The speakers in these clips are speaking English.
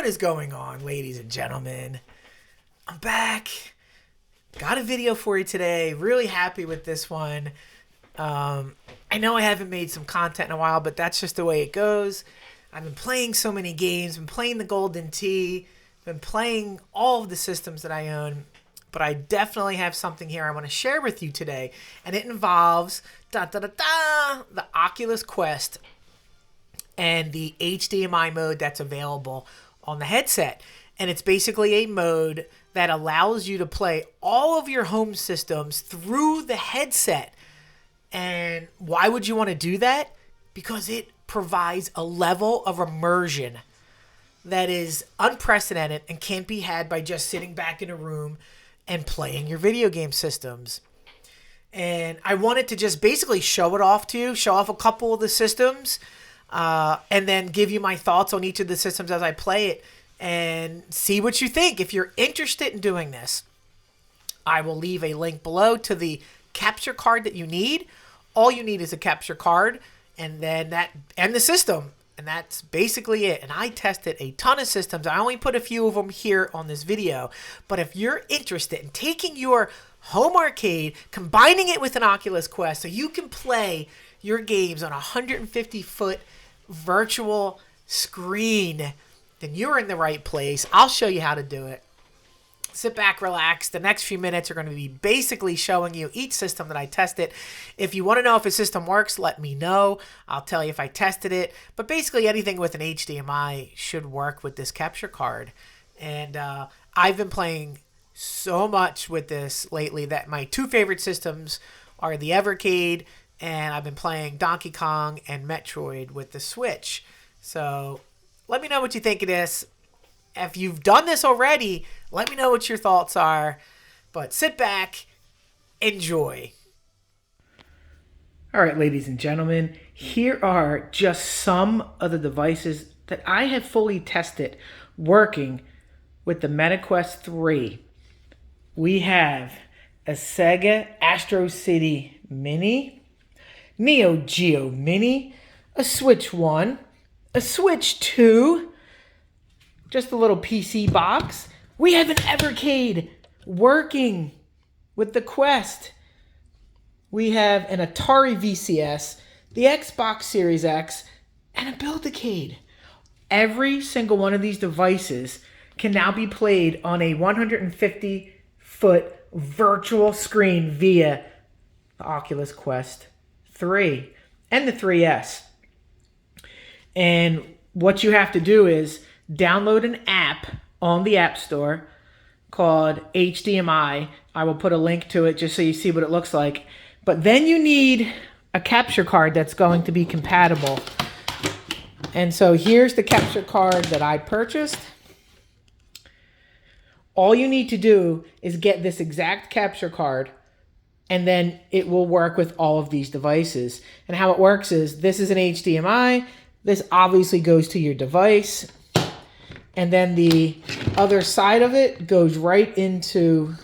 What is going on, ladies and gentlemen? I'm back. Got a video for you today. Really happy with this one. I know I haven't made some content in a while, but that's just the way it goes. I've been playing so many games. Been playing the Golden Tee. Been playing all of the systems that I own. But I definitely have something here I want to share with you today. And it involves the Oculus Quest and the HDMI mode that's available on the headset. And it's basically a mode that allows you to play all of your home systems through the headset. And why would you want to do that? Because it provides a level of immersion that is unprecedented and can't be had by just sitting back in a room and playing your video game systems. And I wanted to just basically show it off to you, show off a couple of the systems, and then give you my thoughts on each of the systems as I play it and see what you think. If you're interested in doing this, I will leave a link below to the capture card that you need. All you need is a capture card and then the system. And that's basically it. And I tested a ton of systems. I only put a few of them here on this video. But if you're interested in taking your home arcade, combining it with an Oculus Quest so you can play your games on a 150-foot virtual screen, then you're in the right place. I'll show you how to do it. Sit back, relax. The next few minutes are going to be basically showing you each system that I tested. If you want to know if a system works, let me know. I'll tell you if I tested it. But basically anything with an HDMI should work with this capture card. And I've been playing so much with this lately that my two favorite systems are the Evercade, and I've been playing Donkey Kong and Metroid with the Switch. So let me know what you think of this. If you've done this already, let me know what your thoughts are. But sit back, enjoy. All right, ladies and gentlemen, here are just some of the devices that I have fully tested working with the MetaQuest 3. We have a Sega Astro City Mini, Neo Geo Mini, a Switch 1, a Switch 2, just a little PC box. We have an Evercade working with the Quest. We have an Atari VCS, the Xbox Series X, and a Build-A-Cade. Every single one of these devices can now be played on a 150-foot virtual screen via the Oculus Quest 3 and the 3S. And what you have to do is download an app on the App Store called HDMI. I will put a link to it just so you see what it looks like. But then you need a capture card that's going to be compatible. And so here's the capture card that I purchased. All you need to do is get this exact capture card, and then it will work with all of these devices. And how it works is this is an HDMI. This obviously goes to your device. And then the other side of it goes right into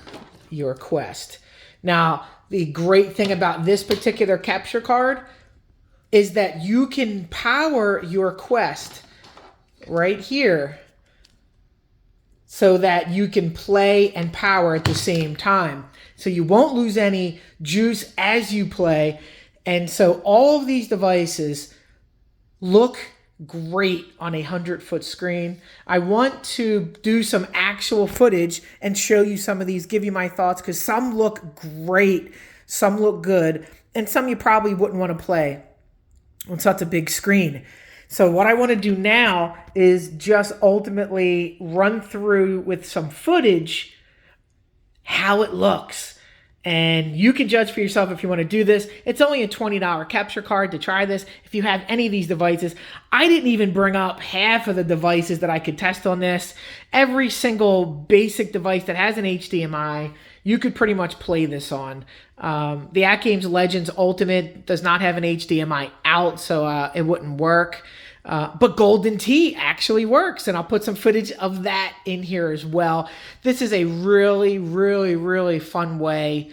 your Quest. Now, the great thing about this particular capture card is that you can power your Quest right here so that you can play and power at the same time. So you won't lose any juice as you play. And so all of these devices look great on a 100-foot screen. I want to do some actual footage and show you some of these, give you my thoughts, because some look great, some look good, and some you probably wouldn't want to play on such a big screen. So what I want to do now is just ultimately run through with some footage how it looks. And you can judge for yourself if you want to do this. It's only a $20 capture card to try this. If you have any of these devices, I didn't even bring up half of the devices that I could test on this. Every single basic device that has an HDMI, you could pretty much play this on. The At Games Legends Ultimate does not have an HDMI out, so it wouldn't work. But Golden Tee actually works, and I'll put some footage of that in here as well. This is a really, really, really fun way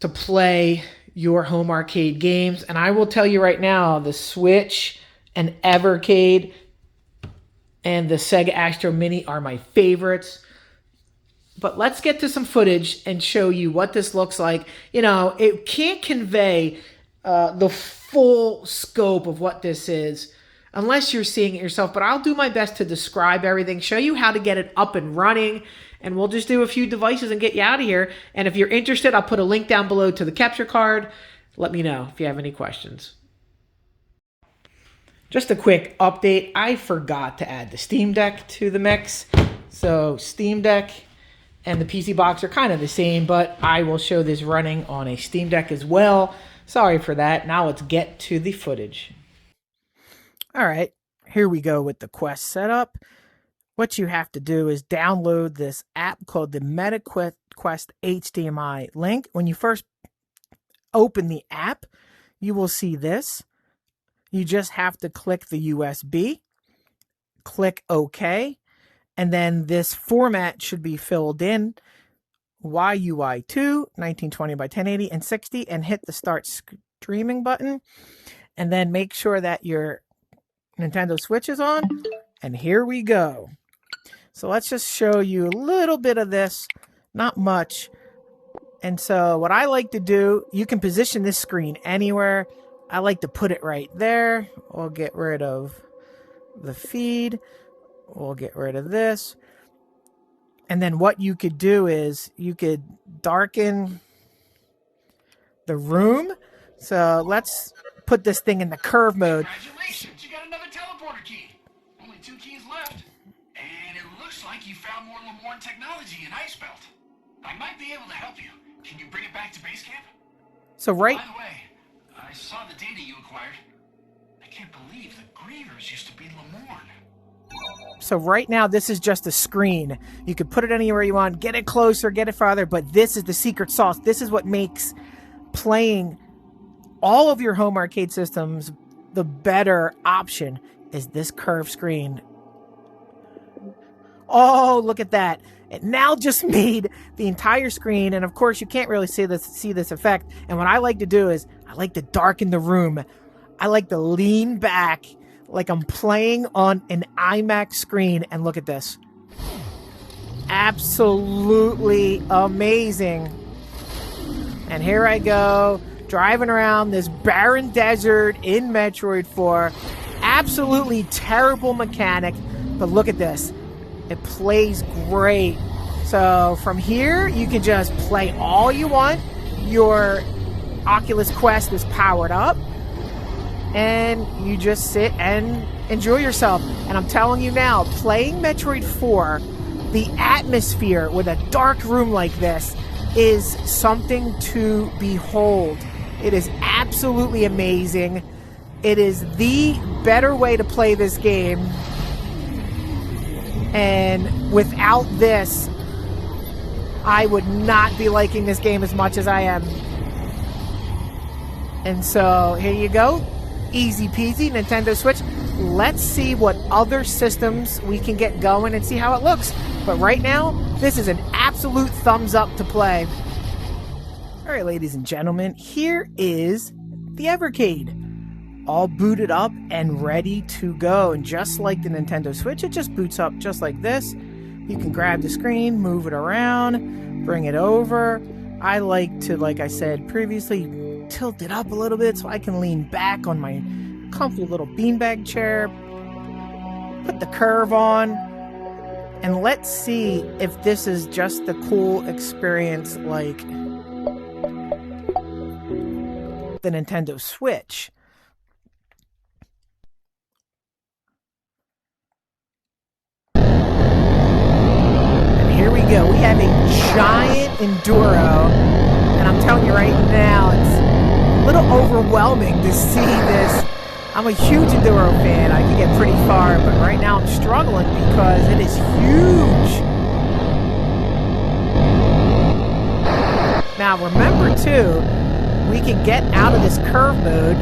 to play your home arcade games. And I will tell you right now, the Switch and Evercade and the Sega Astro Mini are my favorites. But let's get to some footage and show you what this looks like. You know, it can't convey the full scope of what this is unless you're seeing it yourself. But I'll do my best to describe everything, show you how to get it up and running, and we'll just do a few devices and get you out of here. And if you're interested, I'll put a link down below to the capture card. Let me know if you have any questions. Just a quick update. I forgot to add the Steam Deck to the mix. So Steam Deck and the PC box are kind of the same, but I will show this running on a Steam Deck as well. Sorry for that. Now let's get to the footage. All right, here we go with the Quest setup. What you have to do is download this app called the MetaQuest HDMI link. When you first open the app, you will see this. You just have to click the USB, click OK, and then this format should be filled in, YUI2, 1920 by 1080 and 60, and hit the start streaming button. And then make sure that your Nintendo Switch is on, and here we go. So let's just show you a little bit of this, not much. And so what I like to do, you can position this screen anywhere. I like to put it right there. We'll get rid of the feed. We'll get rid of this. And then what you could do is you could darken the room. So let's put this thing in the curve mode. Congratulations, you got another teleporter key. Only 2 keys left. And it looks like you found more Lemoyne technology in Ice Belt. I might be able to help you. Can you bring it back to base camp? So right... By the way, I saw the data you acquired. I can't believe the Grievers used to be Lemoyne. So right now, this is just a screen. You can put it anywhere you want, get it closer, get it farther, but this is the secret sauce. This is what makes playing all of your home arcade systems the better option, is this curved screen. Oh, look at that. It now just made the entire screen, and of course you can't really see this effect. And what I like to do is I like to darken the room. I like to lean back like I'm playing on an IMAX screen, and look at this. Absolutely amazing. And here I go, driving around this barren desert in Metroid 4. Absolutely terrible mechanic, but look at this. It plays great. So from here, you can just play all you want. Your Oculus Quest is powered up, and you just sit and enjoy yourself. And I'm telling you now, playing Metroid 4, the atmosphere with a dark room like this is something to behold. It is absolutely amazing. It is the better way to play this game. And without this, I would not be liking this game as much as I am. And so, here you go. Easy peasy, Nintendo Switch. Let's see what other systems we can get going and see how it looks. But right now, this is an absolute thumbs up to play. Alright, ladies and gentlemen, here is the Evercade. All booted up and ready to go. And just like the Nintendo Switch, it just boots up just like this. You can grab the screen, move it around, bring it over. I like to, like I said previously, tilt it up a little bit so I can lean back on my comfy little beanbag chair. Put the curve on. And let's see if this is just a cool experience like the Nintendo Switch. Here we go. We have a giant Enduro, and I'm telling you right now, it's a little overwhelming to see this. I'm a huge Enduro fan. I can get pretty far, but right now I'm struggling because it is huge. Now remember too, we can get out of this curve mode.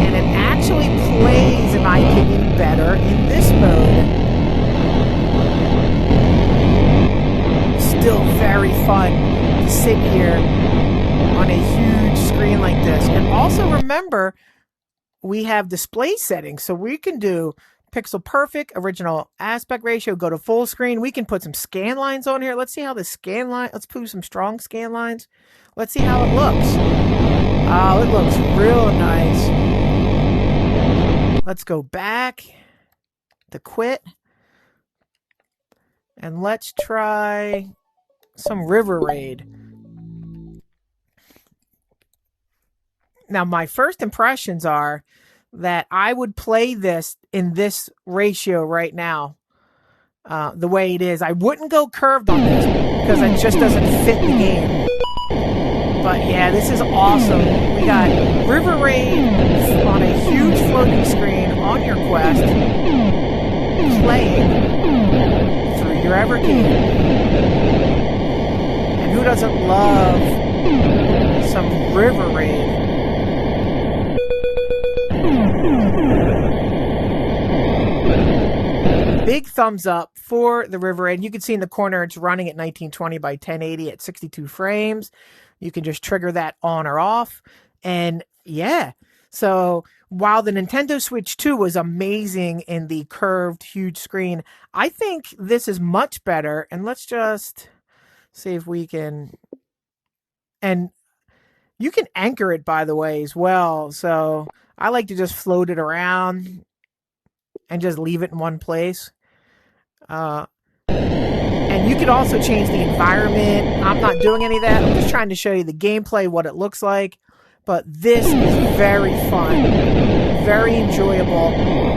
And it actually plays, in my opinion, better in this mode. Still very fun to sit here on a huge screen screen like this. And also remember, we have display settings, so we can do pixel perfect, original aspect ratio, go to full screen. We can put some scan lines on here. Let's see how the scan line, let's put some strong scan lines. Let's see how it looks. Oh, it looks real nice. Let's go back to quit. And let's try some River Raid. Now, my first impressions are that I would play this in this ratio right now, the way it is. I wouldn't go curved on this because it just doesn't fit the game. But yeah, this is awesome. We got River Raid on a huge floating screen on your Quest, playing through your Evercade. And who doesn't love some River Raid? Big thumbs up for the River Raid. You can see in the corner it's running at 1920 by 1080 at 62 frames. You can just trigger that on or off. And yeah, so while the Nintendo Switch 2 was amazing in the curved huge screen, I think this is much better. And let's just see if we can, and you can anchor it, by the way, as well. So I like to just float it around and just leave it in one place. And you can also change the environment. I'm not doing any of that. I'm just trying to show you the gameplay, what it looks like. But this is very fun, very enjoyable.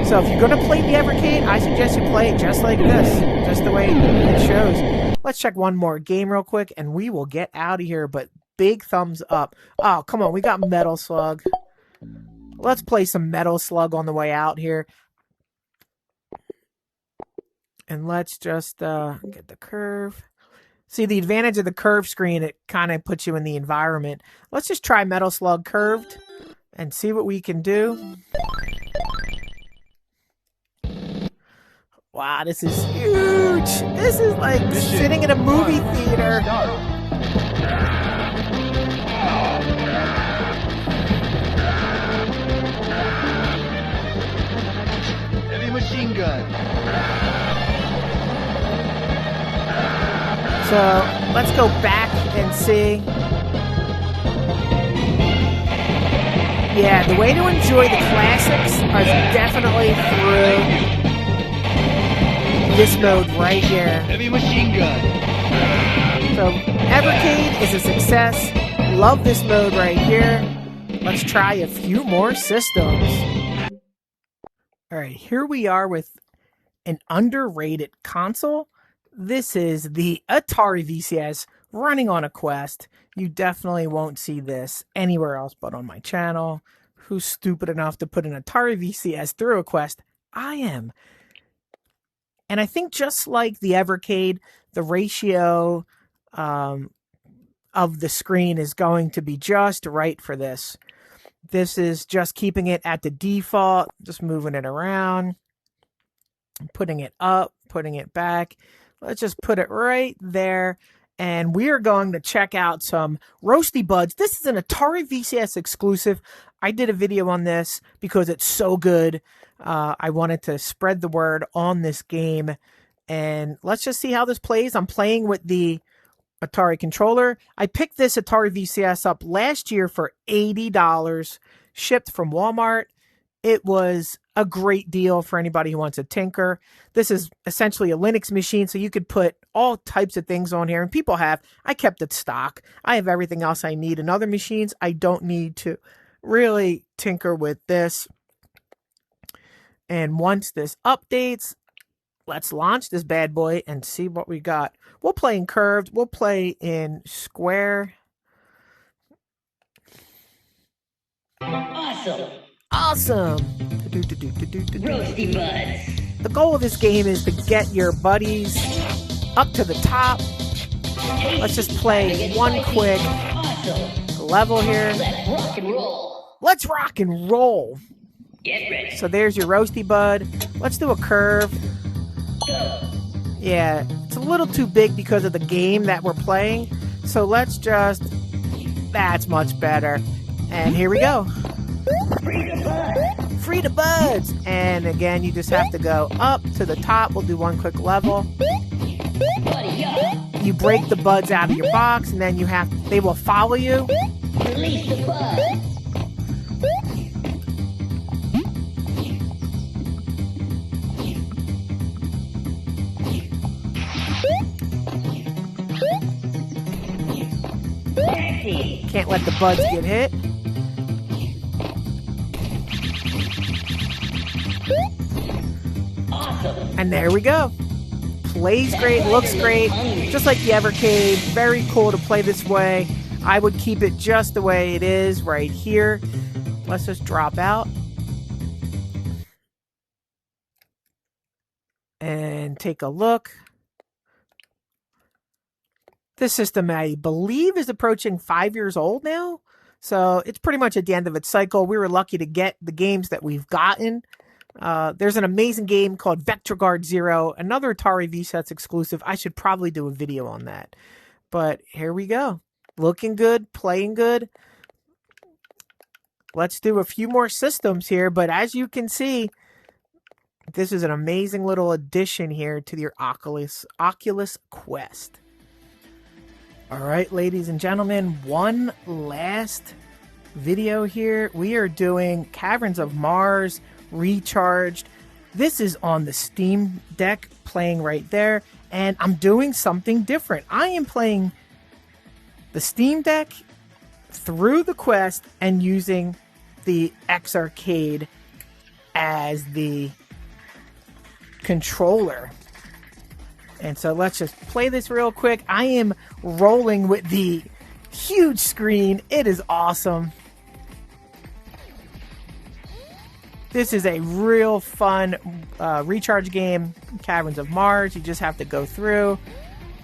So if you're going to play the Evercade, I suggest you play it just like this, just the way it shows. Let's check one more game real quick, and we will get out of here. But big thumbs up. Oh, come on. We got Metal Slug. Let's play some Metal Slug on the way out here. And let's just get the curve. See, the advantage of the curved screen, it kind of puts you in the environment. Let's just try Metal Slug curved and see what we can do. Wow, this is huge. This is like sitting in a movie theater. Heavy machine gun. So let's go back and see. Yeah, the way to enjoy the classics is definitely through this mode right here. Heavy machine gun. So Evercade is a success. Love this mode right here. Let's try a few more systems. All right, here we are with an underrated console. This is the Atari VCS running on a Quest. You definitely won't see this anywhere else but on my channel. Who's stupid enough to put an Atari VCS through a Quest? I am. And I think just like the Evercade, the ratio of the screen is going to be just right for this. This is just keeping it at the default, just moving it around, putting it up, putting it back. Let's just put it right there. And we are going to check out some Roasty Buds. This is an Atari VCS exclusive. I did a video on this because it's so good. I wanted to spread the word on this game. And let's just see how this plays. I'm playing with the Atari controller. I picked this Atari VCS up last year for $80, shipped from Walmart. It was a great deal for anybody who wants to tinker. This is essentially a Linux machine, so you could put all types of things on here, and people have. I kept it stock. I have everything else I need in other machines. I don't need to really tinker with this. And once this updates, let's launch this bad boy and see what we got. We'll play in curved. We'll play in square. Awesome. Roasty Buds. The goal of this game is to get your buddies up to the top. Let's just play one quick level here. Let's rock and roll. Let's rock and roll. Get ready. So there's your Roasty Bud. Let's do a curve. Go. Yeah, it's a little too big because of the game that we're playing. So let's just... That's much better. And here we go. Free the buds. Free the buds. And again, you just have to go up to the top. We'll do one quick level. Buddy up. You break the buds out of your box, and then they will follow you. Release the buds. Nasty. Can't let the buds get hit. Awesome. And there we go. Plays great, looks great, just like the Evercade. Very cool to play this way. I would keep it just the way it is right here. Let's just drop out. And take a look. This system, I believe, is approaching 5 years old now. So it's pretty much at the end of its cycle. We were lucky to get the games that we've gotten. There's an amazing game called Vector Zero, another Atari VCS exclusive. I should probably do a video on that. But here we go. Looking good, playing good. Let's do a few more systems here. But as you can see, this is an amazing little addition here to your Oculus Quest. All right, ladies and gentlemen, one last video here. We are doing Caverns of Mars Recharged. This is on the Steam Deck, playing right there, and I'm doing something different. I am playing the Steam Deck through the Quest and using the Evercade as the controller. And so let's just play this real quick. I am rolling with the huge screen. It is awesome. This is a real fun recharge game, Caverns of Mars. You just have to go through,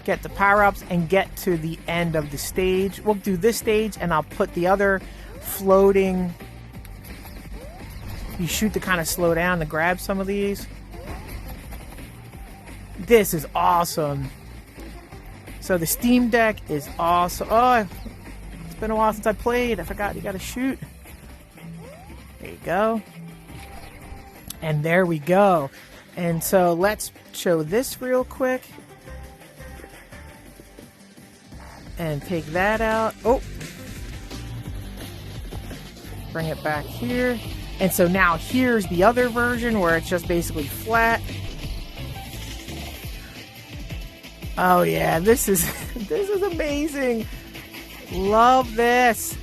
get the power-ups, and get to the end of the stage. We'll do this stage, and I'll put the other floating... You shoot to kind of slow down to grab some of these. This is awesome. So the Steam Deck is awesome. Oh, it's been a while since I played. I forgot you got to shoot. There you go. And there we go. And so let's show this real quick. And take that out. Oh. Bring it back here. And so now here's the other version where it's just basically flat. Oh yeah, this is amazing. Love this.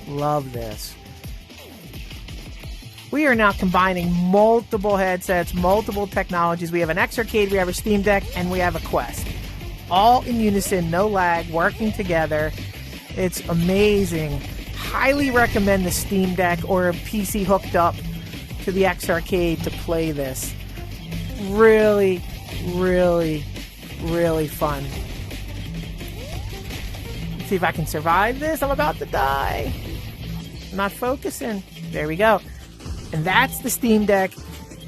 Love this. We are now combining multiple headsets, multiple technologies. We have an Evercade, we have a Steam Deck, and we have a Quest. All in unison, no lag, working together. It's amazing. Highly recommend the Steam Deck or a PC hooked up to the Evercade to play this. Really, really, really fun. Let's see if I can survive this. I'm about to die. I'm not focusing. There we go. And that's the Steam Deck.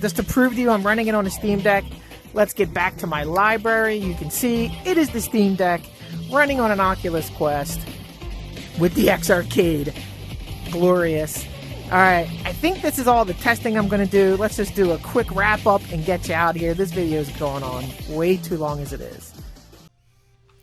Just to prove to you I'm running it on a Steam Deck, let's get back to my library. You can see it is the Steam Deck running on an Oculus Quest with the Evercade. Glorious. Alright, I think this is all the testing I'm going to do. Let's just do a quick wrap up and get you out of here. This video is going on way too long as it is.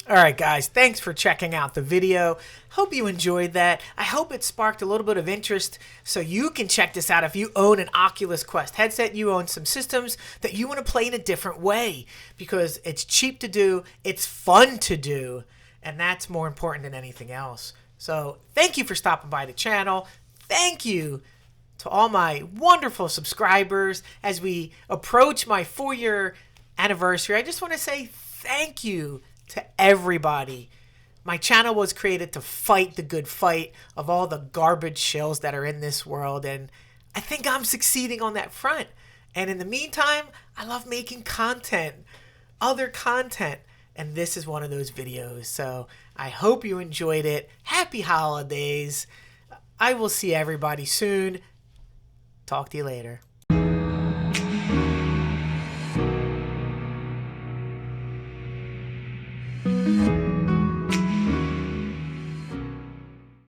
Alright guys, thanks for checking out the video. Hope you enjoyed that. I hope it sparked a little bit of interest so you can check this out. If you own an Oculus Quest headset, you own some systems that you want to play in a different way because it's cheap to do, it's fun to do, and that's more important than anything else. So thank you for stopping by the channel. Thank you to all my wonderful subscribers. As we approach my 4-year anniversary, I just want to say thank you to everybody. My channel was created to fight the good fight of all the garbage shills that are in this world, and I think I'm succeeding on that front. And in the meantime, I love making content, other content, and this is one of those videos. So I hope you enjoyed it. Happy holidays. I will see everybody soon. Talk to you later.